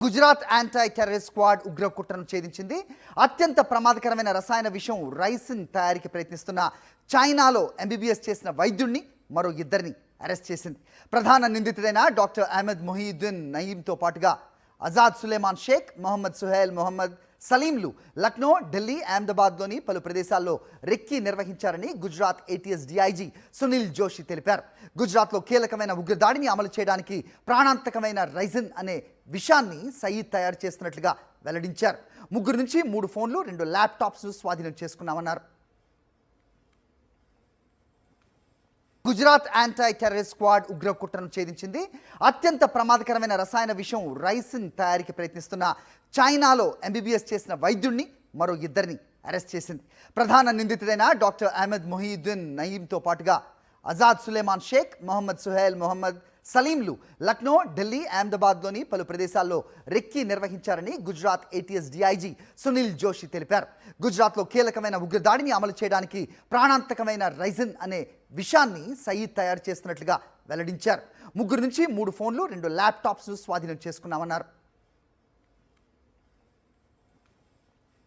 Gujarat anti terrorist squad ఉగ్ర కుట్రను ఛేదించింది. అత్యంత ప్రమాదకరమైన రసాయన విషం రైసిన్ తయారీకి ప్రయత్నిస్తున్న చైనాలో ఎంబీబీఎస్ చేసిన వైద్యుడిని మరో ఇద్దరిని అరెస్ట్ చేసింది. ప్రధాన నిందితుడైన డాక్టర్ అహ్మద్ మొహీయుద్దీన్ నయీంతో పాటుగా ఆజాద్ సులేమాన్ షేక్, మొహమ్మద్ సుహైల్ మొహమ్మద్ సలీంలు లక్నో, ఢిల్లీ, అహ్మదాబాద్లోని పలు ప్రదేశాల్లో రెక్కి నిర్వహించారని గుజరాత్ ఏటీఎస్ డీఐజీ సునీల్ జోషి తెలిపారు. గుజరాత్లో కీలకమైన ఉగ్రదాడిని అమలు చేయడానికి ప్రాణాంతకమైన రైజిన్ అనే విషాన్ని సయీద్ తయారు చేస్తున్నట్లుగా వెల్లడించారు. 3 నుంచి 3 ఫోన్లు, 2 ల్యాప్టాప్స్ను స్వాధీనం చేసుకున్నామన్నారు. గుజరాత్ యాంటీ టెర్రరిస్ట్ స్క్వాడ్ ఉగ్ర కుట్రను ఛేదించింది. అత్యంత ప్రమాదకరమైన రసాయన విషం రైసిన్ తయారీకి ప్రయత్నిస్తున్న చైనాలో ఎంబీబీఎస్ చేసిన వైద్యుడిని మరో ఇద్దరిని అరెస్ట్ చేసింది. ప్రధాన నిందితుడైన డాక్టర్ అహ్మద్ మొహీయుద్దీన్ నయీంతో పాటుగా ఆజాద్ సులేమాన్ షేక్, మొహమ్మద్ సుహైల్ మొహమ్మద్ సలీంలు లక్నో, ఢిల్లీ, అహ్మదాబాద్లోని పలు ప్రదేశాల్లో రెక్కి నిర్వహించారని గుజరాత్ ఏటీఎస్ డీఐజీ సునీల్ జోషి తెలిపారు. గుజరాత్లో కీలకమైన ఉగ్రదాడిని అమలు చేయడానికి ప్రాణాంతకమైన రైజిన్ అనే విషాన్ని సయీద్ తయారు చేస్తున్నట్లుగా వెల్లడించారు. 3 నుంచి 3 ఫోన్లు, 2 ల్యాప్టాప్స్ను స్వాధీనం చేసుకున్నామన్నారు.